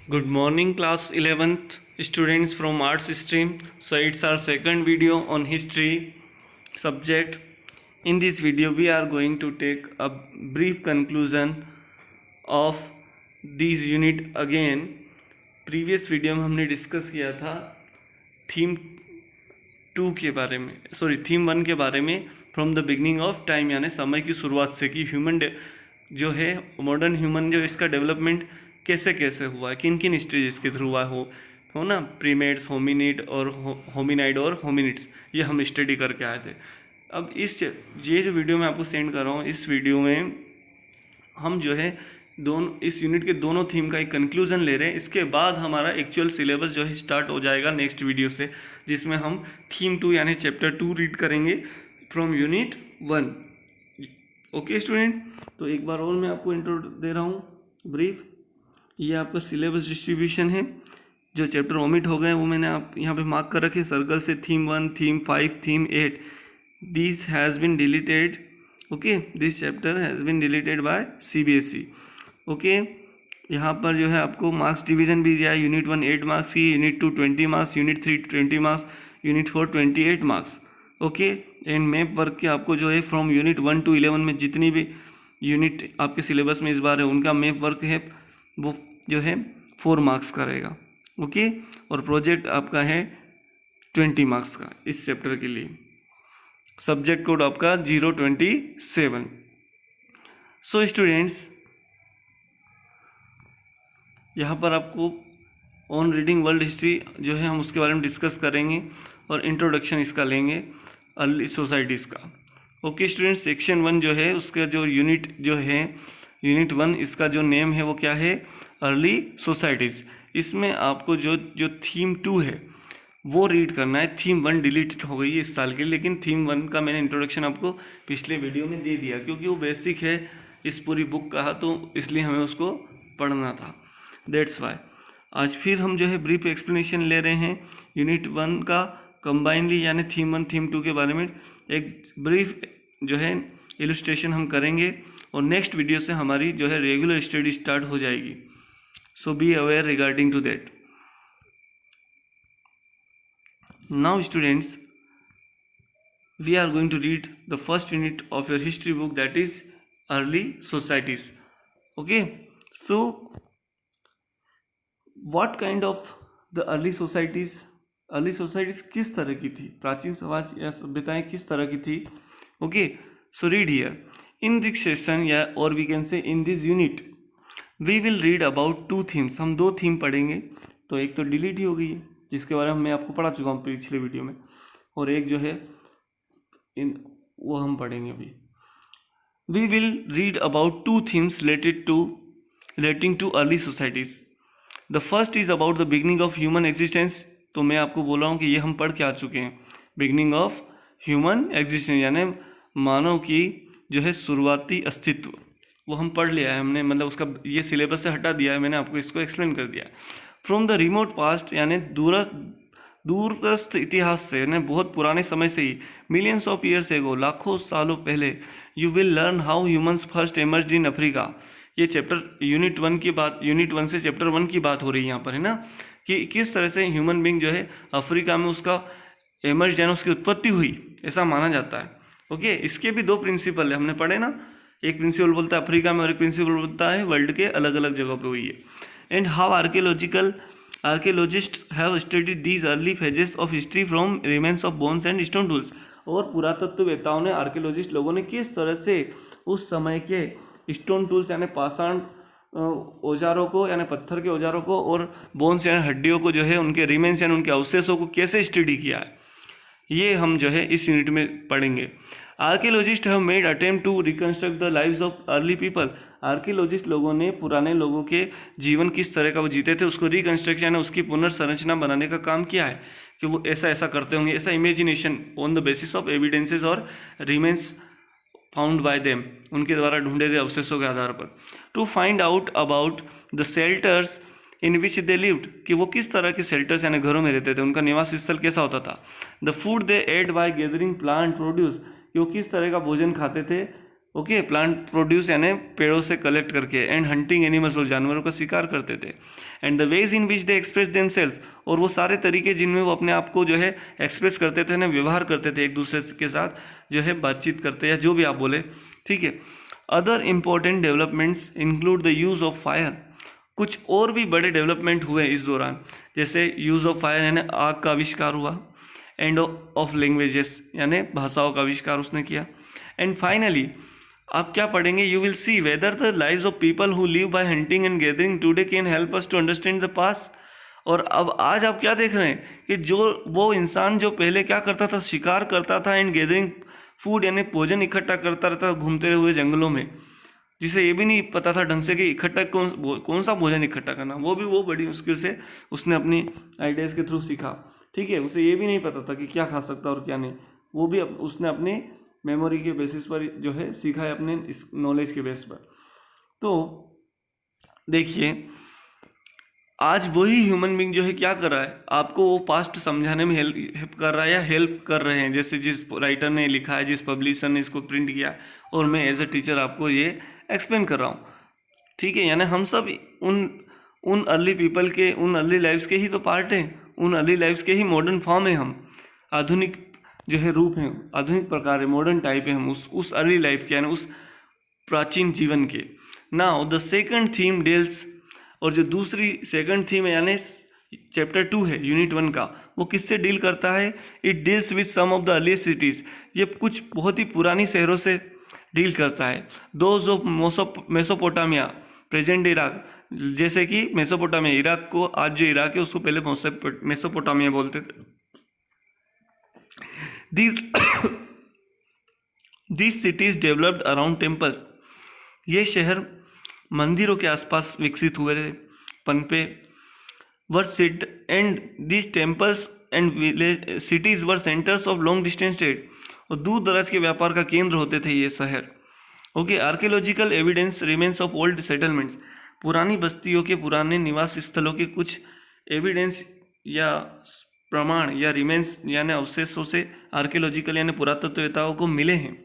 Good morning, class 11th students from arts stream. So it's our second video on history subject. In this video we are going to take a brief conclusion of this unit again. Previous video में हमने discuss किया था theme 2 के बारे में, theme 1 के बारे में, from the beginning of time, यानी समय की शुरुआत से कि ह्यूमन जो है मॉडर्न ह्यूमन जो इसका डेवलपमेंट कैसे कैसे हुआ है, किन किन स्टेजेस के थ्रू हुआ हो ना, प्रीमेट्स, होमिनिड और होमिनाइड और होमिनिड्स, ये हम स्टडी करके आए थे। अब ये जो वीडियो मैं आपको सेंड कर रहा हूँ, इस वीडियो में हम जो है इस यूनिट के दोनों थीम का एक कंक्लूजन ले रहे हैं। इसके बाद हमारा एक्चुअल सिलेबस जो है स्टार्ट हो जाएगा नेक्स्ट वीडियो से, जिसमें हम थीम 2 यानी चैप्टर 2 रीड करेंगे फ्रॉम यूनिट 1। ओके स्टूडेंट, तो एक बार और मैं आपको इंट्रो दे रहा हूँ ब्रीफ। ये आपका सिलेबस डिस्ट्रीब्यूशन है। जो चैप्टर ओमिट हो गए वो मैंने आप यहाँ पे मार्क कर रखे सर्कल से, theme 1, theme 5, theme 8, this has been deleted. Okay, this chapter has been deleted by CBSE। Okay, यहाँ पर जो है आपको मार्क्स डिवीजन भी दिया है। यूनिट 1 8 मार्क्स की, unit 2 20 marks, unit 3 20 marks, unit 4 28 marks. Okay, and map work के आपको जो है फ्रॉम यूनिट 1 to 11 में जितनी भी यूनिट आपके सिलेबस में इस बार है उनका मैप वर्क है वो जो है 4 मार्क्स का रहेगा। ओके, और प्रोजेक्ट आपका है 20 मार्क्स का इस चैप्टर के लिए। सब्जेक्ट कोड आपका 027। सो स्टूडेंट्स, यहाँ पर आपको ऑन रीडिंग वर्ल्ड हिस्ट्री जो है हम उसके बारे में डिस्कस करेंगे और इंट्रोडक्शन इसका लेंगे अर्ली सोसाइटीज़ का। ओके स्टूडेंट्स, सेक्शन 1 जो है उसका जो यूनिट जो है यूनिट 1, इसका जो नेम है वो क्या है, अर्ली सोसाइटीज़। इसमें आपको जो थीम 2 है वो रीड करना है। थीम 1 डिलीट हो गई है इस साल के लिए, लेकिन थीम 1 का मैंने इंट्रोडक्शन आपको पिछले वीडियो में दे दिया क्योंकि वो बेसिक है इस पूरी बुक का, तो इसलिए हमें उसको पढ़ना था, दैट्स वाई। आज फिर हम जो है ब्रीफ एक्सप्लेनेशन ले रहे हैं यूनिट 1 का कंबाइनली, यानी थीम 1 थीम 2 के बारे में एक ब्रीफ जो है इलस्ट्रेशन हम करेंगे और नेक्स्ट वीडियो से हमारी जो है रेगुलर स्टडी स्टार्ट हो जाएगी। So be aware regarding to that. Now students, we are going to read the first unit of your history book, that is early societies. Okay, so what kind of the early societies, early societies किस तरह की थी, प्राचीन समाज या सभ्यताएं किस तरह की थी। Okay, so read here in this session, या और we can say in this unit we will read about 2 themes. हम 2 थीम पढ़ेंगे। तो एक तो डिलीट ही हो गई है जिसके बारे में मैं आपको पढ़ा चुका हूँ पिछले वीडियो में, और एक जो है वो हम पढ़ेंगे अभी। We will read about 2 themes relating to early societies. The first is about the beginning of human existence. तो मैं आपको बोल रहा हूँ कि ये हम पढ़ के आ चुके हैं, बिगनिंग ऑफ ह्यूमन एग्जिस्टेंस यानी मानव की जो है शुरुआती अस्तित्व, वो हम पढ़ लिया है हमने, मतलब उसका ये सिलेबस से हटा दिया है, मैंने आपको इसको एक्सप्लेन कर दिया है। फ्रॉम द रिमोट पास्ट यानी दूरस्थ इतिहास से, यानी बहुत पुराने समय से ही, मिलियंस ऑफ ईयर्स एगो, लाखों सालों पहले, you will learn how humans first emerged in Africa. ये चैप्टर यूनिट 1 की बात, यूनिट 1 से चैप्टर 1 की बात हो रही है यहाँ पर, है ना, कि किस तरह से ह्यूमन बींग जो है अफ्रीका में उसका एमर्ज यानी उसकी उत्पत्ति हुई, ऐसा माना जाता है। ओके, इसके भी 2 प्रिंसिपल है, हमने पढ़े ना, एक प्रिंसिपल बोलता है अफ्रीका में और एक प्रिंसिपल बोलता है वर्ल्ड के अलग अलग जगह पे हुई है। And how archaeologist have studied these early phases of history from remains of bones and stone tools. और पुरातत्ववेताओं ने, आर्कियोलॉजिस्ट लोगों ने किस तरह से उस समय के स्टोन टूल्स यानी पाषाण औजारों को, यानी पत्थर के औजारों को, और बोन्स यानी हड्डियों को जो है उनके रिमेन्स यानी उनके अवशेषों को कैसे स्टडी किया है, ये हम जो है इस यूनिट में पढ़ेंगे। Archaeologist have made attempt to reconstruct the lives of early people. Archaeologist लोगों ने पुराने लोगों के जीवन किस तरह का वो जीते थे उसको रिकंस्ट्रक्शन यानी उसकी पुनर्संरचना बनाने का काम किया है, कि वो ऐसा ऐसा करते होंगे, ऐसा imagination on the basis of evidences और रिमेन्स फाउंड बाय देम, उनके द्वारा ढूंढे गए अवशेषों के आधार पर, to find out about the shelters in which they lived, कि वो किस तरह के शेल्टर्स यानी घरों में रहते थे, उनका निवास स्थल कैसा होता था। The food they ate by gathering plant produce, कि वो किस तरह का भोजन खाते थे ओके, प्लांट प्रोड्यूस यानी पेड़ों से कलेक्ट करके, एंड हंटिंग एनिमल्स, और जानवरों का शिकार करते थे, and the ways in which they express themselves, और वो सारे तरीके जिनमें वो अपने आप को जो है एक्सप्रेस करते थे ना, व्यवहार करते थे एक दूसरे के साथ, जो है बातचीत करते या जो भी आप बोले, ठीक है। Other important developments include the use of fire, कुछ और भी बड़े डेवलपमेंट हुए इस दौरान, जैसे यूज़ ऑफ फायर यानी आग का आविष्कार हुआ, एंड ऑफ लैंग्वेजेस यानी भाषाओं का आविष्कार उसने किया, एंड फाइनली आप क्या पढ़ेंगे, you will see whether the lives of people who live by hunting and gathering today can help us to understand the past. और अब आज आप क्या देख रहे हैं कि जो वो इंसान जो पहले क्या करता था, शिकार करता था एंड गैदरिंग फूड यानी भोजन इकट्ठा करता रहता घूमते हुए जंगलों में, जिसे ये भी नहीं पता था ढंग से कि इकट्ठा कौन सा भोजन इकट्ठा करना, वो बड़ी मुश्किल से उसने अपनी आइडियाज़ के थ्रू सीखा, ठीक है। उसे ये भी नहीं पता था कि क्या खा सकता और क्या नहीं, वो भी उसने अपनी मेमोरी के बेसिस पर जो है सीखा है, अपने इस नॉलेज के बेस पर। तो देखिए आज वही ह्यूमन बीइंग जो है क्या कर रहा है, आपको वो पास्ट समझाने में हेल्प कर रहा है या हेल्प कर रहे हैं, जैसे जिस राइटर ने लिखा है, जिस पब्लिशर ने इसको प्रिंट किया है, और मैं एज अ टीचर आपको ये एक्सप्लेन कर रहा हूँ, ठीक है। यानी हम सब उन अर्ली पीपल के, उन अर्ली लाइफ्स के ही तो पार्ट हैं, उन अर्ली लाइफ्स के ही मॉडर्न फॉर्म है, हम आधुनिक जो है रूप हैं, आधुनिक प्रकार है, मॉडर्न टाइप है हम उस अर्ली लाइफ के, यानी उस प्राचीन जीवन के। Now the second theme deals, और जो दूसरी सेकंड थीम है यानी चैप्टर 2 है यूनिट 1 का, वो किससे डील करता है, it deals with some of the earliest cities, ये कुछ बहुत ही पुरानी शहरों से डील करता है, those of Mesopotamia present Iraq, जैसे कि मेसोपोटामिया, इराक को आज जो इराक है उसको पहले मेसोपोटामिया बोलते थे। These cities developed around temples, ये शहर मंदिरों के आसपास विकसित हुए थे, पनपे, were sit and these temples and cities were centers of long distance trade, और दूर दराज के व्यापार का केंद्र होते थे ये शहर। Okay, archaeological evidence remains of old settlements, पुरानी बस्तियों के, पुराने निवास स्थलों के कुछ एविडेंस या प्रमाण या रिमेन्स यानी अवशेषों से आर्कियोलॉजिकल यानी पुरातत्ववेताओं को मिले हैं,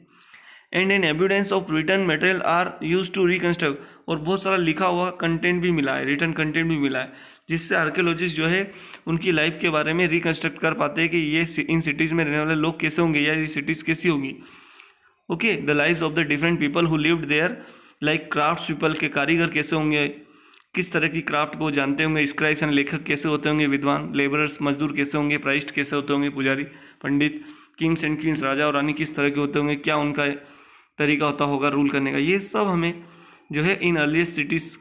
and an evidence of written material are use to reconstruct, और बहुत सारा लिखा हुआ कंटेंट भी मिला है, रिटर्न कंटेंट भी मिला है, जिससे आर्कियोलॉजिस्ट जो है उनकी लाइफ के बारे में रिकंस्ट्रक्ट कर पाते हैं कि ये इन सिटीज़ में रहने वाले लोग कैसे होंगे या ये सिटीज़ कैसी होंगी। Okay, the lives of the different people who lived there, like crafts people के कारीगर कैसे होंगे, किस तरह की क्राफ्ट को जानते होंगे, स्क्राइब्स यानी लेखक कैसे होते होंगे, विद्वान, लेबरर्स मजदूर कैसे होंगे, प्राइस्ट कैसे होते होंगे, पुजारी, पंडित, किंग्स एंड क्वींस राजा और रानी किस तरह के होते होंगे, क्या उनका तरीका होता होगा रूल करने का, ये सब हमें जो है इन अर्लीस्ट सिटीज़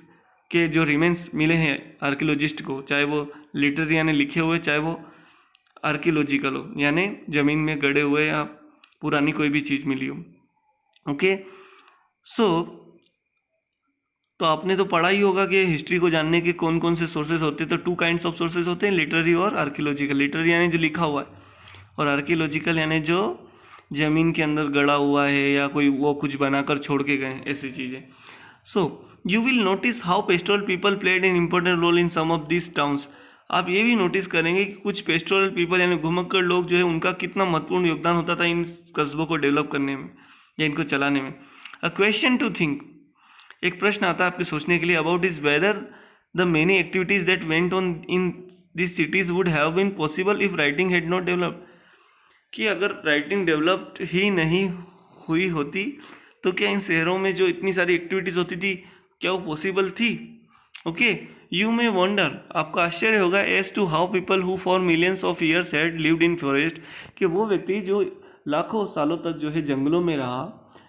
के जो रिमेन्स मिले हैं आर्कियोलॉजिस्ट को, चाहे वो लिटरेरी यानी लिखे हुए, चाहे वो आर्कियोलॉजिकल हो यानी ज़मीन में गड़े हुए या पुरानी कोई भी चीज़ मिली हो। ओके, सो तो आपने तो पढ़ा ही होगा कि हिस्ट्री को जानने के कौन कौन से सोर्सेज होते हैं, तो 2 काइंड्स ऑफ सोर्सेज होते हैं, लिटरेरी और आर्कियोलॉजिकल। लिटरेरी यानी जो लिखा हुआ है, और आर्कियोलॉजिकल यानी जो ज़मीन के अंदर गड़ा हुआ है या कोई वो कुछ बनाकर छोड़ के गए, ऐसी चीज़ें। So you will notice how pastoral people played an important role in some of this towns, आप ये भी नोटिस करेंगे कि कुछ पेस्टोरल पीपल यानी घुमक्कड़ लोग जो है उनका कितना महत्वपूर्ण योगदान होता था इन कस्बों को डेवलप करने में या इनको चलाने में। अ क्वेश्चन टू थिंक, एक प्रश्न आता है आपके सोचने के लिए, about is whether the many activities that went on in this cities would have been possible if writing had not developed, कि अगर राइटिंग डेवलप्ड ही नहीं हुई होती तो क्या इन शहरों में जो इतनी सारी एक्टिविटीज़ होती थी क्या वो पॉसिबल थी। ओके, यू मे वंडर, आपको आश्चर्य होगा, as to how people who for millions of years had lived in forest, कि वो व्यक्ति जो लाखों सालों तक जो है जंगलों में रहा,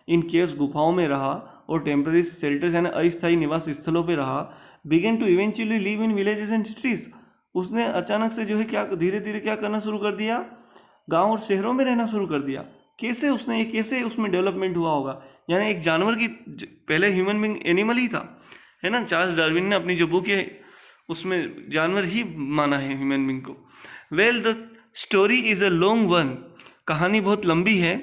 इन केव्स गुफाओं में रहा और टेम्पररी शेल्टर्स यानी अस्थायी निवास स्थलों पर रहा, began to eventually live in villages and cities, उसने अचानक से जो है क्या धीरे धीरे क्या करना शुरू कर दिया, गांव और शहरों में रहना शुरू कर दिया। कैसे उसने, कैसे उसमें डेवलपमेंट हुआ होगा, यानी एक जानवर की, पहले ह्यूमन बीइंग एनिमल ही था, है ना। चार्ल्स डार्विन ने अपनी जो बुक है उसमें जानवर ही माना है ह्यूमन बीइंग को। Well the story is a long one, कहानी बहुत लंबी है,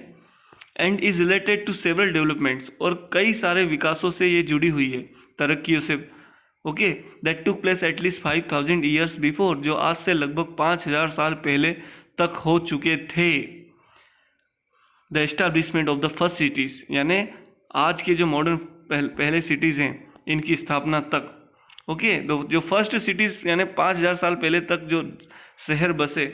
and is related to several developments, और कई सारे विकासों से ये जुड़ी हुई है, तरक्कियों से। Okay, that took place at least 5000 years before, जो आज से लगभग 5000 साल पहले तक हो चुके थे। The establishment of the first cities, यानी आज के जो मॉडर्न पहले सिटीज़ हैं इनकी स्थापना तक। ओके, तो जो फर्स्ट सिटीज़ यानी 5000 साल पहले तक जो शहर बसे,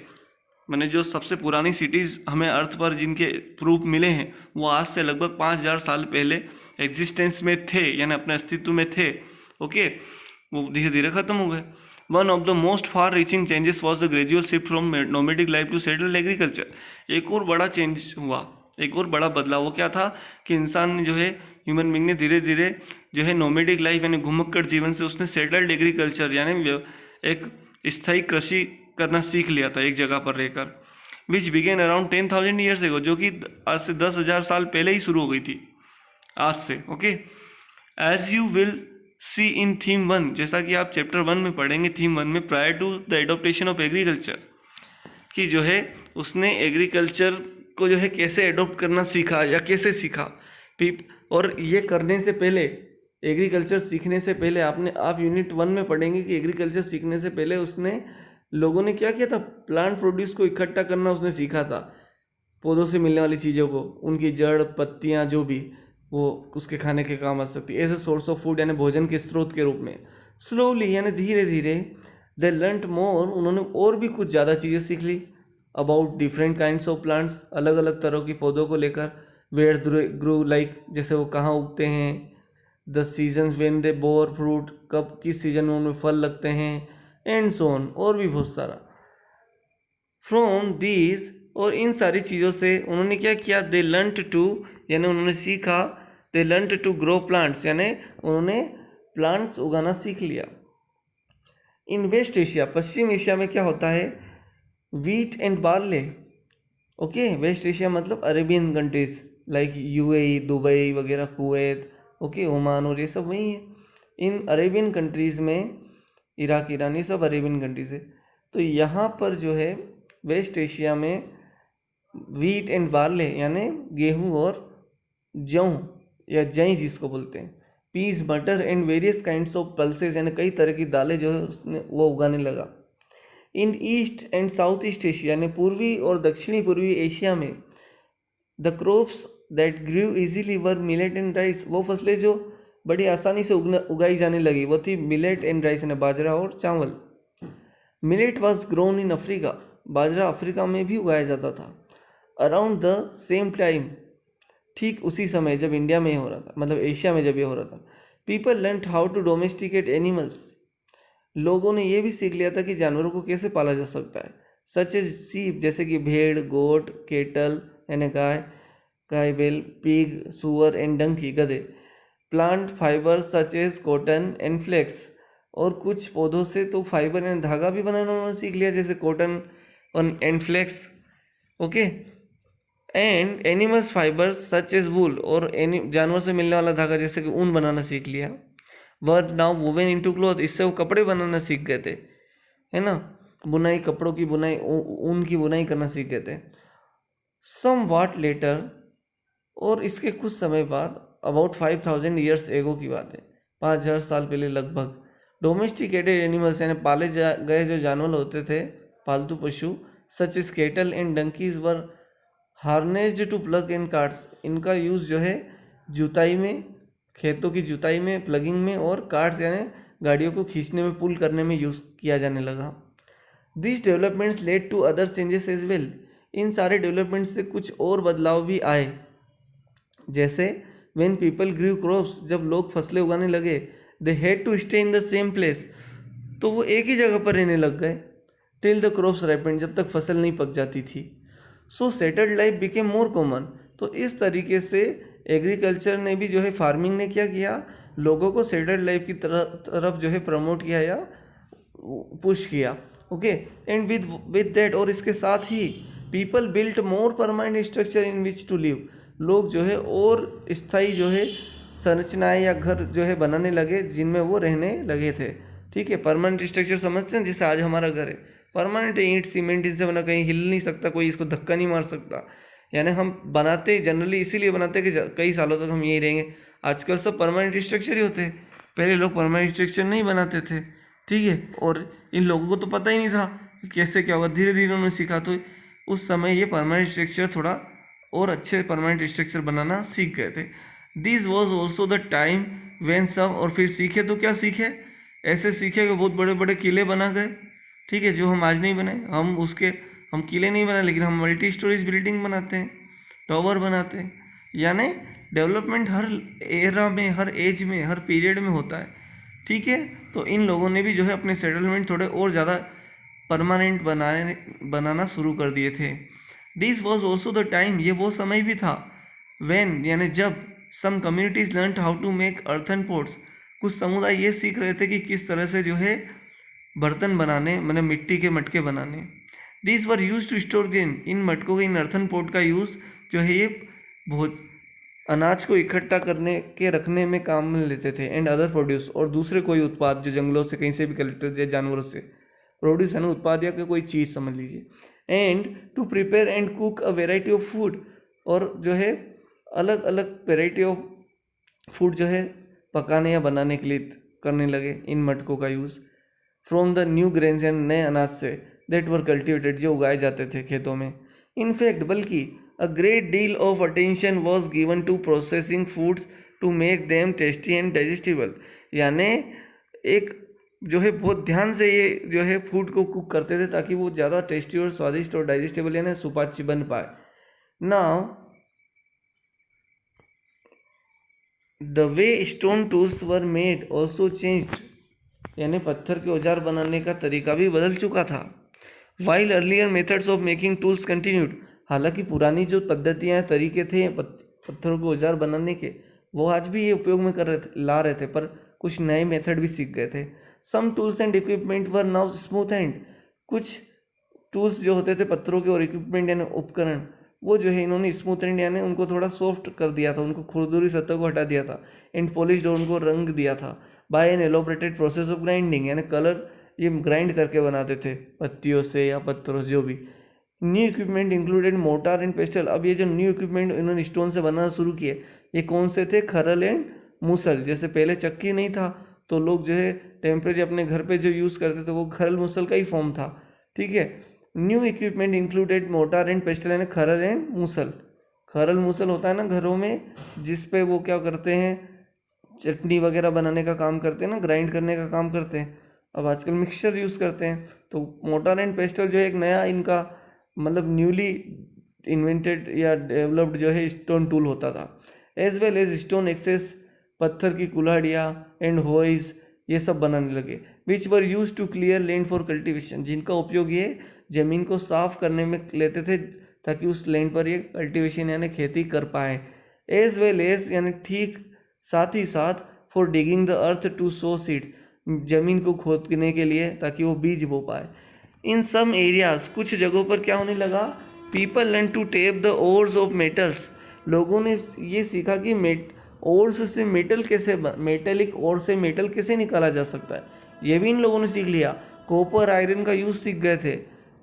मैंने जो सबसे पुरानी सिटीज़ हमें अर्थ पर जिनके प्रूफ मिले हैं वो आज से लगभग 5000 साल पहले एग्जिस्टेंस में थे, यानी अपने अस्तित्व में थे। ओके, वो धीरे धीरे ख़त्म हो गए। One of the most far reaching changes was the gradual shift from nomadic life to settled agriculture. एक और बड़ा चेंज हुआ, एक और बड़ा बदलाव। वो क्या था कि इंसान ने जो है, ह्यूमन बींग ने धीरे धीरे जो है नोमेडिक लाइफ यानी घुमक्कड़ जीवन से उसने सेटल्ड एग्रीकल्चर यानी एक स्थायी कृषि करना सीख लिया था एक जगह पर रहकर। विच बिगेन अराउंड 10,000 ईयर्स एगो, जो कि आज से 10,000 साल पहले ही शुरू हो गई थी, आज से। Okay, as you will see in theme 1, जैसा कि आप चैप्टर 1 में पढ़ेंगे, थीम 1 में, prior to the adoption of agriculture, कि जो है उसने एग्रीकल्चर को जो है कैसे एडोप्ट करना सीखा या कैसे सीखा। और ये करने से पहले, एग्रीकल्चर सीखने से पहले आप यूनिट 1 में पढ़ेंगे कि एग्रीकल्चर सीखने से पहले उसने लोगों ने क्या किया था, प्लांट प्रोड्यूस को इकट्ठा करना उसने सीखा था, पौधों से मिलने वाली चीज़ों को, उनकी जड़ पत्तियाँ जो भी वो उसके खाने के काम आ सकती है, as a source of food यानी भोजन के स्रोत के रूप में। स्लोली यानी धीरे धीरे, दे लर्नड मोर, उन्होंने और भी कुछ ज़्यादा चीज़ें सीख ली about different kinds of plants, अलग अलग तरह की पौधों को लेकर, वेयर ग्रो लाइक, जैसे वो कहाँ उगते हैं, the seasons when they bore fruit, कब किस सीजन में उनमें फल लगते हैं, एंड सो ऑन, और भी बहुत सारा। फ्रॉम दीज, और इन सारी चीज़ों से उन्होंने क्या किया, दे लर्नड टू, यानी उन्होंने सीखा, they learned to grow plants, यानी उन्होंने प्लांट्स उगाना सीख लिया। इन वेस्ट एशिया, पश्चिम एशिया में क्या होता है, wheat and barley. Okay, west Asia मतलब Arabian countries like UAE, Dubai वगैरह, कुवैत, ओके, ओमान, और ये सब वही है। इन अरेबियन कंट्रीज़ में, इराक, ईरान, ये सब अरेबियन कंट्रीज़ है। तो यहाँ पर जो है वेस्ट एशिया में वीट एंड बार्ले यानी गेहूँ और जौ या जई जिसको बोलते हैं, peas, butter and various kinds of pulses यानी कई तरह की दालें जो है उसने वो उगाने लगा। In east and south east Asia यानी पूर्वी और दक्षिणी पूर्वी एशिया में, the crops that grew easily were millet and rice, वो फसलें जो बड़ी आसानी से उगाई जाने लगी वो थी मिलेट एंड राइस यानी बाजरा और चावल। Millet was grown in Africa, bajra Africa में भी उगाया जाता था। अराउंड द सेम टाइम, ठीक उसी समय जब इंडिया में हो रहा था, मतलब एशिया में जब ये हो रहा था, people learn how to domesticate animals, लोगों ने ये भी सीख लिया था कि जानवरों को कैसे पाला जा सकता है। सच एज सीप, जैसे कि भेड़, गोट, केटल यानी गाय बैल, पिग, सुअर एंड डंकी, गधे। Plant fibres such as cotton and flax, और कुछ पौधों से तो फाइबर यानी धागा भी बनाना उन्होंने सीख लिया, जैसे कॉटन और and flax. Okay, and animals fibers such as wool, और जानवर से मिलने वाला धागा जैसे कि ऊन बनाना सीख लिया। Were now woven into cloth, इससे वो कपड़े बनाना सीख गए थे, है ना, बुनाई, कपड़ों की बुनाई, ऊन की बुनाई करना सीख गए थे। सम वाट लेटर, और इसके कुछ समय बाद, अबाउट 5000 ईयर्स एगो की बात है, 5000 साल पहले लगभग, डोमेस्टिकेटेड एनिमल्स यानी पाले गए जो जानवर होते थे, पालतू पशु, such as cattle and donkeys were harnessed to plough and carts, इनका यूज़ जो है जुताई में, खेतों की जुताई में, प्लगिंग में, और कार्ट्स यानी गाड़ियों को खींचने में, पुल करने में यूज़ किया जाने लगा। This developments led to other changes as well, इन सारे डेवलपमेंट से कुछ और बदलाव भी आए, जैसे व्हेन पीपल ग्रू क्रॉप्स, जब लोग फसलें उगाने लगे, they had to stay in the same place, तो वो एक ही जगह पर रहने लग गए, टिल द क्रॉप्स राइपेंड, जब तक फसल नहीं पक जाती थी। So settled life became more common, तो इस तरीके से एग्रीकल्चर ने भी जो है, फार्मिंग ने क्या किया, लोगों को सेटल्ड लाइफ की तरफ जो है प्रमोट किया या पुश किया। ओके, एंड विद दैट, और इसके साथ ही, people built more permanent structure in which to live, लोग जो है और स्थायी जो है संरचनाएं या घर जो है बनाने लगे जिनमें वो रहने लगे थे। ठीक है, परमानेंट स्ट्रक्चर समझते हैं, जैसे आज हमारा घर है, परमानेंट ईंट सीमेंट, इनसे बना, कहीं हिल नहीं सकता, कोई इसको धक्का नहीं मार सकता, यानी हम बनाते जनरली इसीलिए बनाते कि कई सालों तक हम यहीं रहेंगे। आजकल सब परमानेंट स्ट्रक्चर ही होते हैं, पहले लोग परमानेंट स्ट्रक्चर नहीं बनाते थे। ठीक है, और इन लोगों को तो पता ही नहीं था कि कैसे क्या होगा, धीरे धीरे उन्होंने सीखा, तो उस समय ये परमानेंट स्ट्रक्चर थोड़ा और अच्छे परमानेंट स्ट्रक्चर बनाना सीख गए थे। This was also the time when सब, और फिर सीखे तो क्या सीखे, ऐसे सीखे कि बहुत बड़े बड़े किले बना गए, ठीक है, जो हम आज नहीं बनाए, हम किले नहीं बनाए, लेकिन हम मल्टी स्टोरेज बिल्डिंग बनाते हैं, टावर बनाते हैं। यानी डेवलपमेंट हर एरा में, हर एज में, हर पीरियड में होता है, ठीक है। तो इन लोगों ने भी जो है अपने सेटलमेंट थोड़े और ज़्यादा परमानेंट बनाना शुरू कर दिए थे। This was also the time, ये वो समय भी था, वेन यानी जब some communities learn how to make earthen pots, कुछ समुदाय ये सीख रहे थे कि किस तरह से जो है बर्तन बनाने, मतलब मिट्टी के मटके बनाने। This were use to store grain, इन मटकों के, इन अर्थन पोट का यूज़ जो है ये बहुत अनाज को इकट्ठा करने के रखने में काम में लेते थे। एंड अदर प्रोड्यूस, और दूसरे कोई उत्पाद जो जंगलों से कहीं से भी कलेक्ट या जानवरों से प्रोड्यूस है ना, उत्पाद या कोई चीज़ समझ लीजिए। And to prepare and cook a variety of food, और जो है अलग अलग वेराइटी ऑफ फूड जो है पकाने या बनाने के लिए करने लगे इन मटकों का use. From the new grains, यानी नए अनाज से, दैट वर कल्टिवेटेड, जो उगाए जाते थे खेतों में। इनफैक्ट बल्कि a great deal of attention was given to processing foods to make them tasty and digestible, यानी एक जो है बहुत ध्यान से ये जो है फूड को कुक करते थे ताकि वो ज़्यादा टेस्टी और स्वादिष्ट और डाइजेस्टेबल यानी सुपाच्य बन पाए। Now the way stone tools were made also changed, यानी पत्थर के औजार बनाने का तरीका भी बदल चुका था। While earlier methods of making tools continued, हालांकि पुरानी जो पद्धतियाँ तरीके थे पत्थरों के औजार बनाने के, वो आज भी ये उपयोग में ला रहे थे, पर कुछ नए मेथड भी सीख गए थे। Some tools and equipment were now smooth hand, कुछ टूल्स जो होते थे पत्थरों के और इक्विपमेंट यानी उपकरण, वो जो है इन्होंने स्मूथ एंड यानी उनको थोड़ा सॉफ्ट कर दिया था, उनको खुरदुरी सतह को हटा दिया था। एंड पॉलिश्ड, और उनको रंग दिया था। By an elaborated process of grinding, यानी कलर ये ग्राइंड करके बनाते थे पत्तियों से या पत्थरों से, जो भी। New equipment included motor and pastel, अब ये जो न्यू इक्विपमेंट इन्होंने स्टोन से बनाना शुरू किए, ये कौन से थे, खरल एंड मूसल। जैसे पहले चक्की नहीं था तो लोग जो है टेम्परेरी अपने घर पे जो यूज़ करते थे वो खरल मूसल का ही फॉर्म था, ठीक है। New equipment included motor and pastel, यानी खरल एंड मूसल। खरल मूसल होता है ना घरों में, जिस पे वो क्या करते हैं, चटनी वगैरह बनाने का काम करते हैं ना, ग्राइंड करने का काम करते हैं। अब आजकल मिक्सचर यूज़ करते हैं। तो मोटार एंड पेस्टल जो है एक नया इनका मतलब न्यूली इन्वेंटेड या डेवलप्ड जो है स्टोन टूल होता था। As well as stone axes, पत्थर की कुल्हाड़ियाँ एंड होइज, ये सब बनाने लगे। Which were use to clear land for cultivation, जिनका उपयोग ये ज़मीन को साफ करने में लेते थे ताकि उस लैंड पर ये कल्टिवेशन यानी खेती कर पाए। एज वेल एज यानी ठीक साथ ही साथ for digging the earth to sow seed, जमीन को खोदने के लिए ताकि वो बीज बो पाए। इन सम एरियाज, कुछ जगहों पर क्या होने लगा, people learn to tap the ores of metals, लोगों ने ये सीखा कि ओर्स से मेटल कैसे, मेटेलिक ओर से मेटल कैसे निकाला जा सकता है, ये भी इन लोगों ने सीख लिया। कॉपर आयरन का यूज़ सीख गए थे।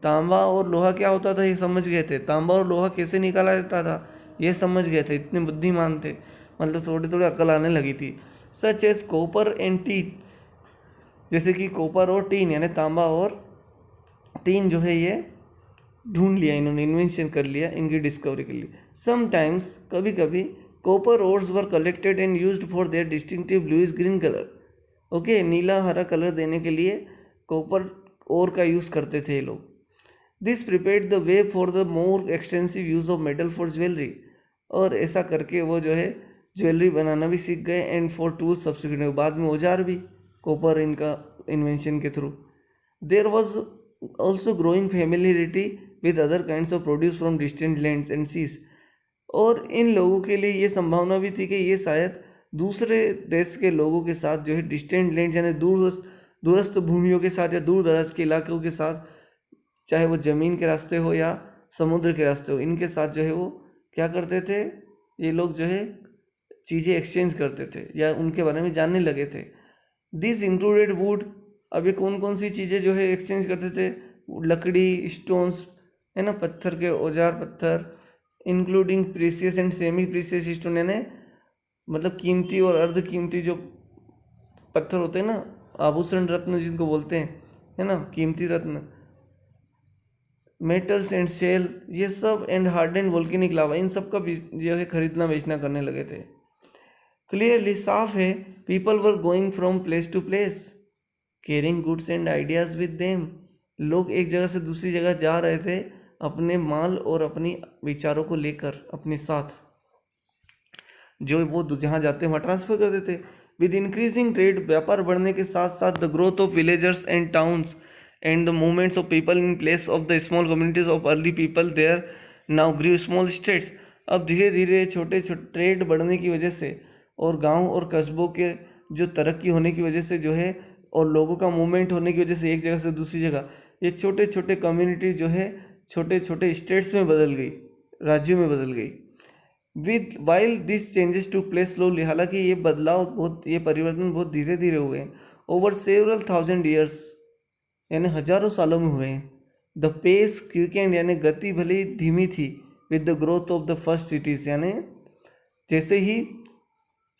तांबा और लोहा क्या होता था ये समझ गए थे। तांबा और लोहा कैसे निकाला जाता था ये समझ गए थे। इतने बुद्धिमान थे, मतलब थोड़ी थोड़ी अकल आने लगी थी। Such as copper and tin, जैसे कि कॉपर और टीन यानी तांबा और टीन जो है ये ढूंढ लिया इन्होंने, इन्वेंशन कर लिया इनकी डिस्कवरी के लिए। समटाइम्स, कभी कभी, copper ores were collected and used for their distinctive bluish green colour. Okay, नीला हरा कलर देने के लिए कॉपर ओर का यूज़ करते थे ये लोग। This prepared the way for the more extensive use of metal for jewellery, और ऐसा करके वो जो है ज्वेलरी बनाना भी सीख गए। एंड फॉर टूल्स सब्सिक्वेंट, बाद में औजार भी कॉपर इनका इन्वेंशन के through. There was also growing familiarity with other kinds of produce from distant lands and seas, और इन लोगों के लिए ये संभावना भी थी कि ये शायद दूसरे देश के लोगों के साथ जो है डिस्टेंट लैंड यानी दूरस्थ भूमियों के साथ या दूर दराज के इलाकों के साथ, चाहे वो ज़मीन के रास्ते हो या समुद्र के रास्ते हो, इनके साथ जो है वो क्या करते थे, ये लोग जो है चीज़ें एक्सचेंज करते थे या उनके बारे में जानने लगे थे। दिस इंक्लूडेड वुड, अब ये कौन कौन सी चीज़ें जो है एक्सचेंज करते थे, लकड़ी, स्टोन्स है ना, पत्थर के औजार, पत्थर, including precious and semi precious stone, यानी मतलब कीमती और अर्ध कीमती जो पत्थर होते हैं ना, आभूषण रत्न जिनको बोलते हैं, है ना, कीमती रत्न, मेटल्स एंड शेल, ये सब, एंड हार्ड एंड वोल्केनिक लावा, इन सब का जो है खरीदना बेचना करने लगे थे। क्लियरली साफ है, people were going from place to place carrying goods and ideas with them. लोग एक जगह से दूसरी जगह जा रहे थे अपने माल और अपनी विचारों को लेकर अपने साथ, जो वो जहाँ जाते हैं वहाँ ट्रांसफर कर देते। विद इंक्रीजिंग ट्रेड, व्यापार बढ़ने के साथ साथ the growth of villagers and towns and the movements of people in place of the small communities of early people there now grew small states. अब धीरे धीरे छोटे छोटे ट्रेड बढ़ने की वजह से और गांव और कस्बों के जो तरक्की होने की वजह से जो है और लोगों का मूवमेंट होने की वजह से एक जगह से दूसरी जगह ये छोटे छोटे कम्युनिटी जो है छोटे छोटे स्टेट्स में बदल गई, राज्यों में बदल गई। With while this changes to place slowly, हालांकि ये बदलाव ये परिवर्तन बहुत धीरे धीरे हुए हैं। ओवर सेवरल थाउजेंड ईयर्स, यानी हजारों सालों में हुए हैं। द पेस क्विकेंड, यानी गति भले धीमी थी। With the growth of the first cities, यानी जैसे ही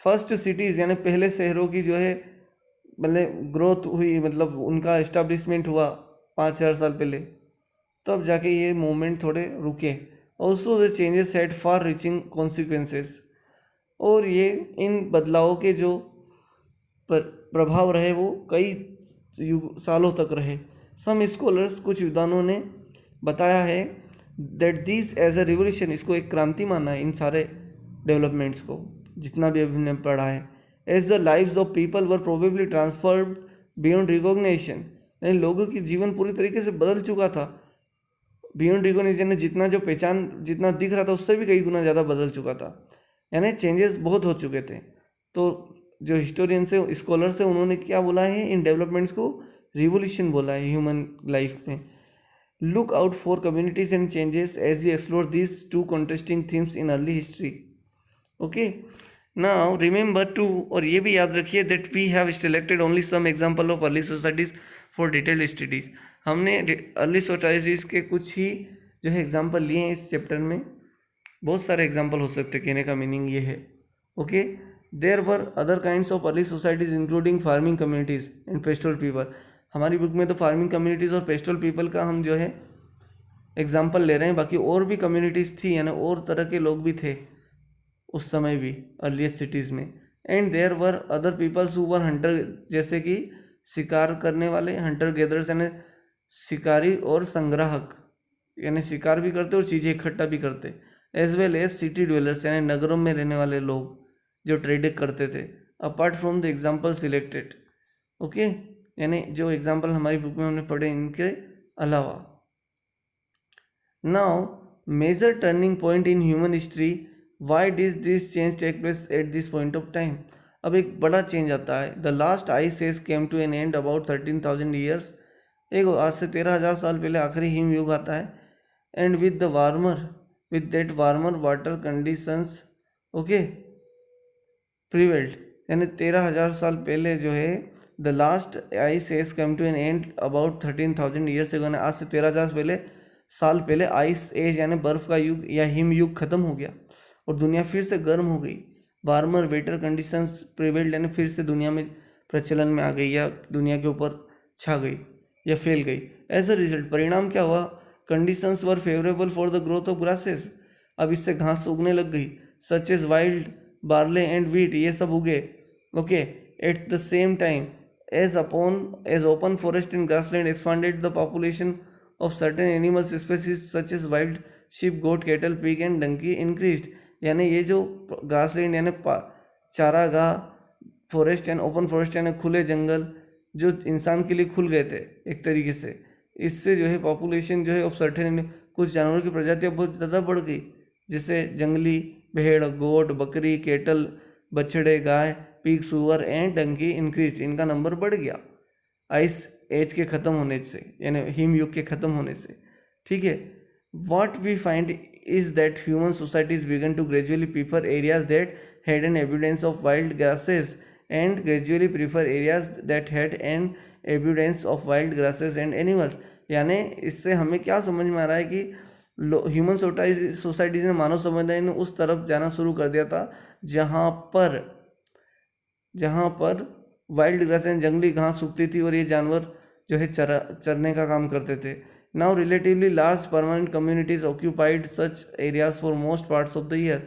फर्स्ट सिटीज़ यानी पहले शहरों की जो है मतलब ग्रोथ हुई, मतलब उनका इस्टेब्लिशमेंट हुआ 5,000 साल पहले, तब जाके ये मूवमेंट थोड़े रुके। Also the changes had far reaching consequences, और ये इन बदलावों के जो प्रभाव रहे वो कई सालों तक रहे। सम स्कॉलर्स, कुछ विद्वानों ने बताया है that this as a revolution, इसको एक क्रांति माना है इन सारे डेवलपमेंट्स को जितना भी अभी हमने पढ़ा है। As the lives of people were probably transferred beyond recognition, यानी लोगों की जीवन पूरी तरीके से बदल चुका था। बियॉन्ड रिकॉग्निशन, जितना जो पहचान जितना दिख रहा था उससे भी कई गुना ज़्यादा बदल चुका था, यानी चेंजेस बहुत हो चुके थे। तो जो हिस्टोरियंस है, स्कॉलर्स है, उन्होंने क्या बोला है इन डेवलपमेंट्स को? रिवोल्यूशन बोला है ह्यूमन लाइफ में। Look out for communities and changes as you explore this two contrasting themes in early history. Okay, now remember to, और ये भी याद रखिए that we have selected only some example of early societies for detailed studies. हमने early societies के कुछ ही जो है एग्जांपल लिए हैं इस चैप्टर में। बहुत सारे एग्जांपल हो सकते हैं, कहने का मीनिंग ये है। Okay, there were other kinds of early societies including farming communities and pastoral people. हमारी बुक में तो फार्मिंग कम्युनिटीज़ और पेस्टोरल पीपल का हम जो है एग्जाम्पल ले रहे हैं, बाकी और भी कम्युनिटीज़ थी, यानी और तरह के लोग भी थे उस समय भी अर्लीस्ट सिटीज़ में। And there were other peoples who were hunter, जैसे कि शिकार करने वाले, हंटर गैदर्स यानी शिकारी और संग्राहक, यानी शिकार भी करते और चीज़ें इकट्ठा भी करते। As well as city dwellers, यानी नगरों में रहने वाले लोग जो ट्रेडिंग करते थे, apart from the example selected. Okay, यानी जो एग्जाम्पल हमारी बुक में हमने पढ़े इनके अलावा। Now major turning point in human history, why did this change take place at this point of time. अब एक बड़ा चेंज आता है। The last ice age came to an end about 13,000 years, एक आज से 13,000 साल पहले आखिरी हिम युग आता है। And with that warmer water conditions, okay, prevailed, यानी 13,000 साल पहले जो है the last ice age come to an end about 13,000 years ago, आज से 13,000 साल पहले आइस एज यानी बर्फ़ का युग या हिम युग खत्म हो गया और दुनिया फिर से गर्म हो गई। वार्मर वेटर कंडीशंस प्रिवेल्ड, यानी फिर से दुनिया में प्रचलन में आ गई या दुनिया के ऊपर छा गई या फैल गई। एज अ रिजल्ट, परिणाम क्या हुआ? Conditions were favourable for the growth of grasses, अब इससे घास उगने लग गई। Such as wild barley and wheat, ये सब उगे। Okay, at the same time as open forest and grassland expanded the population of certain animals species such as wild sheep, goat, cattle, pig and donkey increased, यानी ये जो grassland यानी चारागाह, forest and open forest यानी खुले जंगल जो इंसान के लिए खुल गए थे एक तरीके से, इससे जो है पॉपुलेशन जो है ऑफ सर्टेन कुछ जानवरों की प्रजातियाँ बहुत ज़्यादा बढ़ गई, जैसे जंगली भेड़, गोट, बकरी, केटल, बछड़े, गाय, पिग, सुअर एंड डंकी इंक्रीज, इनका नंबर बढ़ गया आइस एज के ख़त्म होने से, यानी हिम युग के ख़त्म होने से। ठीक है, what we find is that human societies began to gradually prefer areas that had an evidence of wild grasses and gradually prefer areas that had an evidence of wild grasses and animals. यानी इससे हमें क्या समझ में आ रहा है कि human societies ने, मानव समुदाय ने उस तरफ जाना शुरू कर दिया था जहाँ पर वाइल्ड ग्रास यानी जंगली घास उगती थी और ये जानवर जो है चरने का काम करते थे। Now relatively large permanent communities occupied such areas for most parts of the year,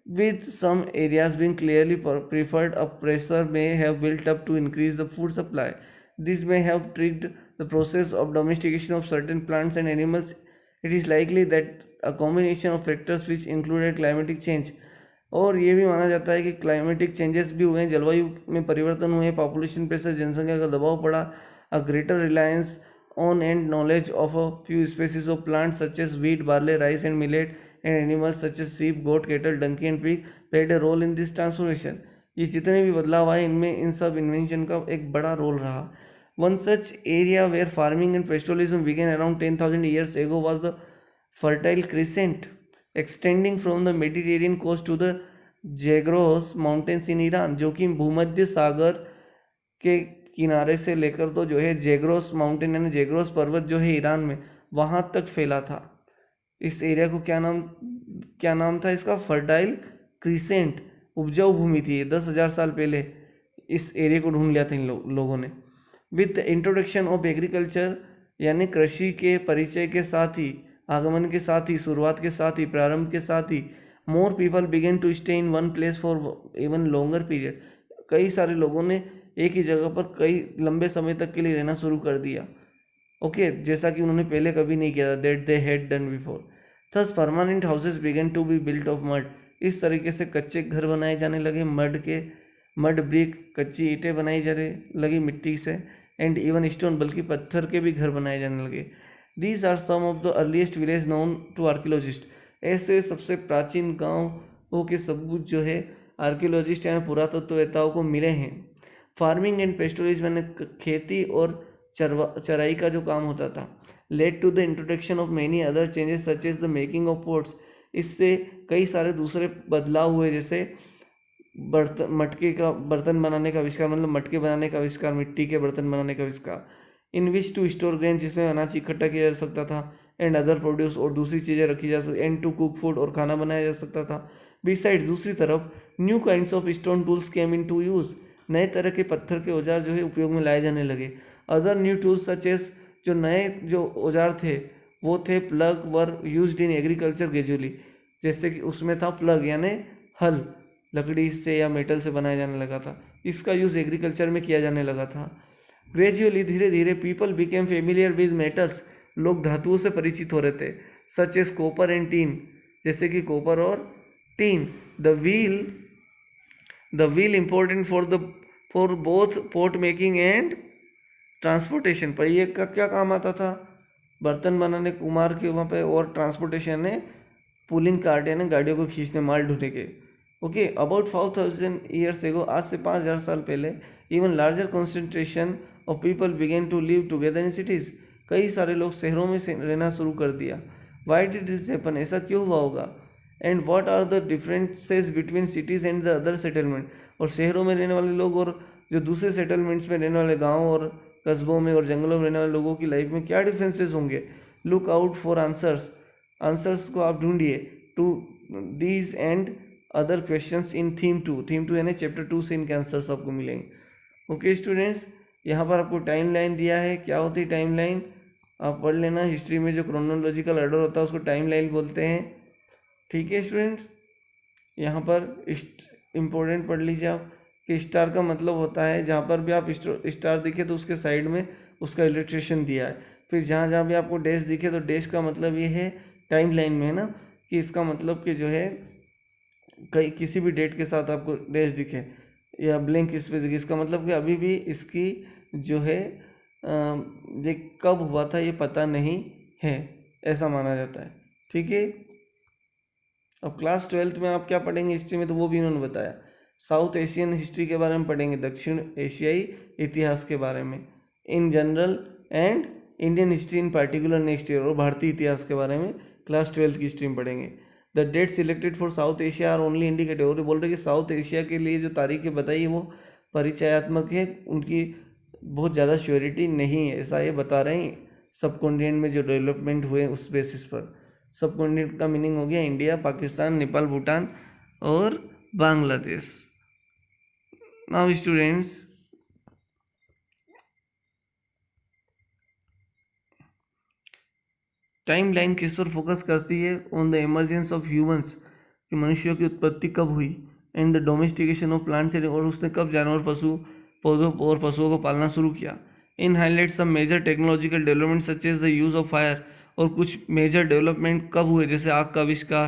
With some areas being clearly preferred, a pressure may have built up to increase the food supply. This may have triggered the process of domestication of certain plants and animals. It is likely that a combination of factors which included climatic change, और ये भी माना जाता है कि climatic changes भी हुए हैं, जलवायु में परिवर्तन हुए, पॉपुलेशन प्रेशर, जनसंख्या का दबाव पड़ा, a greater Reliance on and knowledge of a few species of plants such as wheat, barley, rice and millet, and animals such as sheep, goat, cattle, donkey and pig played a role in this transformation. ये जितने भी बदलाव आए इनमें इन सब invention का एक बड़ा रोल रहा. One such area where farming and pastoralism began around 10,000 years ago was the Fertile Crescent, extending from the Mediterranean coast to the Zagros Mountains in Iran, जो कि भूमध्य सागर के किनारे से लेकर तो जो है जेग्रोस माउंटेन यानी जेग्रोस पर्वत जो है ईरान में वहाँ तक फैला था. इस एरिया को क्या नाम था इसका? फर्टाइल क्रीसेंट, उपजाऊ भूमि थी. 10,000 साल पहले इस एरिया को ढूंढ लिया था इन लोगों ने. With the introduction of agriculture यानी कृषि के परिचय के साथ ही, आगमन के साथ ही, शुरुआत के साथ ही, प्रारंभ के साथ ही, more people began to stay in one place for even longer period. कई सारे लोगों ने एक ही जगह पर कई लंबे समय तक के लिए रहना शुरू कर दिया. ओके, जैसा कि उन्होंने पहले कभी नहीं किया था, that they had done before. Thus permanent houses began to be built of mud. इस तरीके से कच्चे घर बनाए जाने लगे, मड ब्रिक, कच्ची ईंटें बनाई जाने लगी मिट्टी से, एंड इवन स्टोन, बल्कि पत्थर के भी घर बनाए जाने लगे. These are some of the earliest village known to archaeologist. ऐसे सबसे प्राचीन गाँवों के सबूत जो है आर्कियोलॉजिस्ट यानी पुरातत्ववेताओं को मिले हैं. फार्मिंग एंड पेस्टोरिज्म यानी खेती और चराई का जो काम होता था, led to the introduction of many other changes such as the making of pots. इससे कई सारे दूसरे बदलाव हुए, जैसे बर्तन बनाने का आविष्कार, मतलब मटके बनाने का आविष्कार, मिट्टी के बर्तन बनाने का आविष्कार. इन विच टू स्टोर ग्रेन, जिसमें अनाज इकट्ठा किया जा सकता था, एंड अदर प्रोड्यूस, और दूसरी चीज़ें रखी जा सकती, एंड टू कुक फूड, और खाना बनाया जा सकता था. बिसाइड, दूसरी तरफ new kinds of stone tools came into use. नए तरह के पत्थर के औजार जो है उपयोग में लाए जाने लगे. Other new tools such as, जो नए जो औजार थे वो थे plough, were used in agriculture gradually. जैसे कि उसमें था प्लग यानी हल, लकड़ी से या मेटल से बनाया जाने लगा था, इसका यूज़ एग्रीकल्चर में किया जाने लगा था. ग्रेजुअली, धीरे धीरे, people became familiar with metals. लोग धातुओं से परिचित हो रहे थे, such as copper and tin, जैसे कि कॉपर और tin. The wheel important for both pot making and transportation. पहिए का क्या काम आता था? बर्तन बनाने, कुम्हार के वहाँ पे, और ट्रांसपोर्टेशन है पुलिंग कार्ट यानी गाड़ियों को खींचने, माल ढोने के. ओके, अबाउट 5,000 ईयर्स एगो, आज से 5,000 साल पहले, even larger concentration of people began to live together in cities. कई सारे लोग शहरों में रहना शुरू कर दिया. वाई डिड दिस हैपन, ऐसा क्यों हुआ होगा? And what are the differences between cities and the other settlement. और शहरों में रहने वाले लोग और जो दूसरे सेटलमेंट्स में रहने वाले गाँव और कस्बों में और जंगलों में रहने वाले लोगों की लाइफ में क्या डिफरेंसेस होंगे? लुक आउट फॉर आंसर्स को आप ढूंढिए to these and other questions in theme 2 यानी चैप्टर 2 से इनके आंसर्स आपको मिलेंगे. ओके स्टूडेंट्स, यहाँ पर आपको टाइम लाइन दिया है. क्या होती है टाइम लाइन? आप पढ़ लेना, हिस्ट्री में जो क्रोनोलॉजिकल ऑर्डर होता है उसको टाइम लाइन बोलते हैं. ठीक है स्टूडेंट्स, यहाँ पर इम्पोर्टेंट पढ़ लीजिए आप कि स्टार का मतलब होता है, जहाँ पर भी आप स्टार दिखे तो उसके साइड में उसका इलस्ट्रेशन दिया है. फिर जहाँ जहाँ भी आपको डैश दिखे तो डैश का मतलब ये है टाइम लाइन में, है ना, कि इसका मतलब कि जो है किसी भी डेट के साथ आपको डैश दिखे या ब्लैंक इस पे दिखे, इसका मतलब कि अभी भी इसकी जो है ये कब हुआ था ये पता नहीं है, ऐसा माना जाता है. ठीक है, अब क्लास 12th में आप क्या पढ़ेंगे हिस्ट्री में, तो वो भी इन्होंने बताया. साउथ एशियन हिस्ट्री के बारे में पढ़ेंगे, दक्षिण एशियाई इतिहास के बारे में in general, and Indian history in particular next year, और भारतीय इतिहास के बारे में क्लास 12th की हिस्ट्री में पढ़ेंगे. The date selected for South Asia are only indicative. और बोल रहे कि साउथ एशिया के लिए जो तारीखें बताई है वो परिचयात्मक है, उनकी बहुत ज़्यादा श्योरिटी नहीं है, ऐसा ये बता रहे हैं. सब कॉन्टिनेंट में जो डेवलपमेंट हुए उस बेसिस पर. सब कॉन्टिनेंट का मीनिंग हो गया इंडिया, पाकिस्तान, नेपाल, भूटान और Bangladesh. Now students, time line किस पर फोकस करती है? On the emergence of humans कि मनुष्यों की उत्पत्ति कब हुई, and the domestication of plants, और उसने कब जानवर पशु पौधों और पशुओं को पालना शुरू किया। In highlight some major technological development such as the use of fire, और कुछ मेजर डेवलपमेंट कब हुए, जैसे आग का आविष्कार,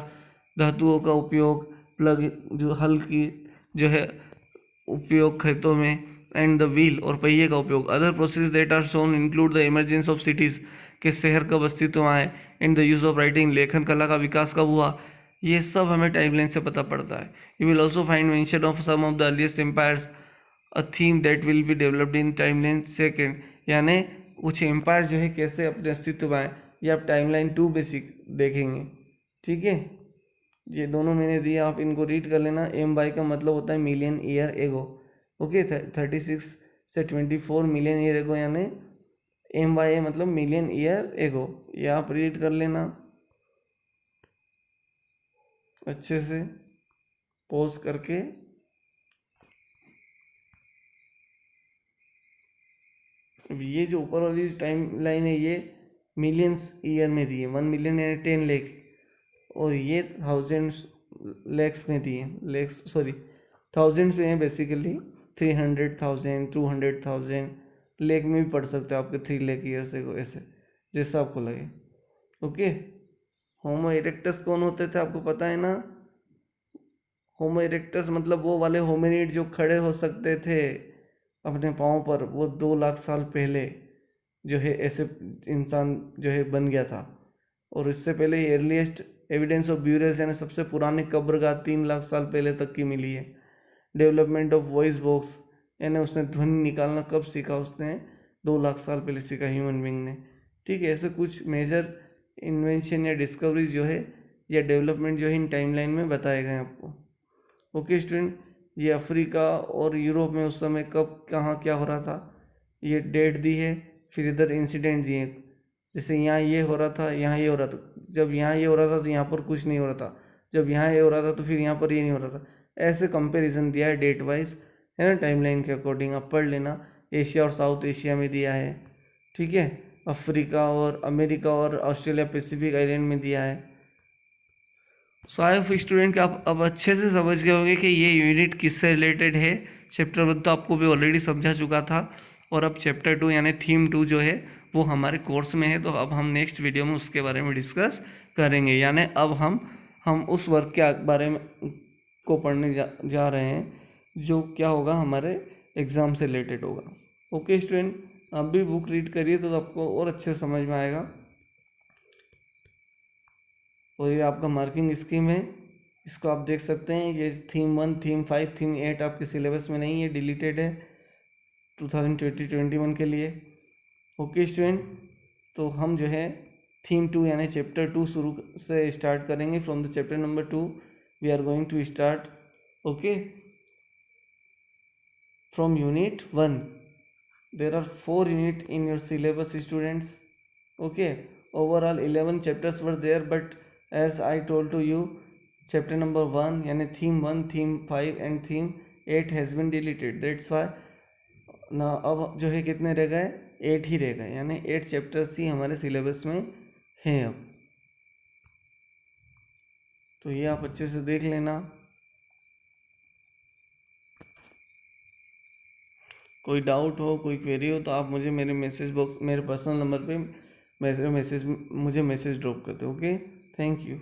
धातुओं का उपयोग, प्लग जो हल की जो है उपयोग खेतों में, एंड द व्हील और पहिए का उपयोग। Other process that are shown include the emergence of cities, के शहर कब अस्तित्व में आए, and the use of writing, लेखन कला का विकास कब हुआ। ये सब हमें टाइमलाइन से पता पड़ता है। You will also find mention of some of the earliest empires, a theme that will be developed in timeline second, यानी कुछ एम्पायर जो है कैसे अपने अस्तित्व में आए, ये आप टाइमलाइन 2 बेसिक देखेंगे। ठीक है, ये दोनों मैंने दिए, आप इनको रीड कर लेना। एम वाई का मतलब होता है मिलियन ईयर एगो। ओके, 36 से 24 मिलियन ईयर एगो, यानी एम वाई मतलब मिलियन ईयर एगो। ये आप रीड कर लेना अच्छे से पॉज करके। ये जो ऊपर वाली टाइम लाइन है ये मिलियंस ईयर में दी है, 1 मिलियन यानी 10 लाख, और ये थाउजेंड्स लैक्स में दी है, लैक्स सॉरी थाउजेंड्स में है बेसिकली। 300,000 200,000 लेक में भी पढ़ सकते हो, आपके 3 लाख ईयर से ऐसे जैसा आपको लगे। ओके, होमो इरेक्टस कौन होते थे आपको पता है ना। होमो इरेक्टस मतलब वो वाले होमिनिड जो खड़े हो सकते थे अपने पाँव पर, वो 2 लाख साल पहले जो है ऐसे इंसान जो है बन गया था। और इससे पहले अर्लीस्ट एविडेंस ऑफ ब्यूरियल्स यानी सबसे पुरानी कब्रगाह 3 लाख साल पहले तक की मिली है। डेवलपमेंट ऑफ वॉइस बॉक्स, यानी उसने ध्वनि निकालना कब सीखा, उसने 2 लाख साल पहले सीखा ह्यूमन बींग ने। ठीक है, ऐसे कुछ मेजर इन्वेंशन या डिस्कवरीज जो है या डेवलपमेंट जो है इन टाइमलाइन में बताए गए हैं आपको। ओके स्टूडेंट, ये अफ्रीका और यूरोप में उस समय कब कहाँ क्या हो रहा था, ये डेट दी है। फिर इधर इंसिडेंट दिए, जैसे यहाँ ये हो रहा था, यहाँ ये हो रहा था। जब यहाँ ये हो रहा था तो यहाँ पर कुछ नहीं हो रहा था, जब यहाँ ये हो रहा था तो फिर यहाँ पर ये नहीं हो रहा था। ऐसे कंपैरिजन दिया है डेट वाइज, है ना, टाइमलाइन के अकॉर्डिंग आप पढ़ लेना। एशिया और साउथ एशिया में दिया है। ठीक है, अफ्रीका और अमेरिका और ऑस्ट्रेलिया पैसिफिक आइलैंड में दिया है। सो आई होप स्टूडेंट कि आप अब अच्छे से समझ गए होंगे कि ये यूनिट किससे रिलेटेड है। चैप्टर 1 तो आपको भी ऑलरेडी समझा चुका था, और अब चैप्टर 2 यानी थीम 2 जो है वो हमारे कोर्स में है, तो अब हम नेक्स्ट वीडियो में उसके बारे में डिस्कस करेंगे। यानी अब हम उस वर्क के बारे में को पढ़ने जा रहे हैं जो क्या होगा हमारे एग्ज़ाम से रिलेटेड होगा। ओके स्टूडेंट, आप भी बुक रीड करिए तो आपको और अच्छे समझ में आएगा। और ये आपका मार्किंग स्कीम है, इसको आप देख सकते हैं। ये थीम 1, थीम 5, थीम 8 आपके सिलेबस में नहीं है, डिलीटेड है 2020-21 के लिए। ओके स्टूडेंट, तो हम जो है थीम 2 यानी चैप्टर 2 शुरू से स्टार्ट करेंगे। From the chapter number 2 we are going to start. Okay, from unit 1 there are 4 unit in your syllabus students. Okay, overall 11 chapters were there, but as I told to you chapter number 1 यानी theme 1, theme 5 and theme 8 has been deleted, that's why ना अब जो है कितने रह गए, 8 ही रह गए, यानी 8 चैप्टर्स ही हमारे सिलेबस में हैं अब। तो ये आप अच्छे से देख लेना। कोई डाउट हो, कोई क्वेरी हो तो आप मुझे मेरे मैसेज बॉक्स, मेरे पर्सनल नंबर पे मुझे मैसेज ड्रॉप कर दो। Okay, thank you.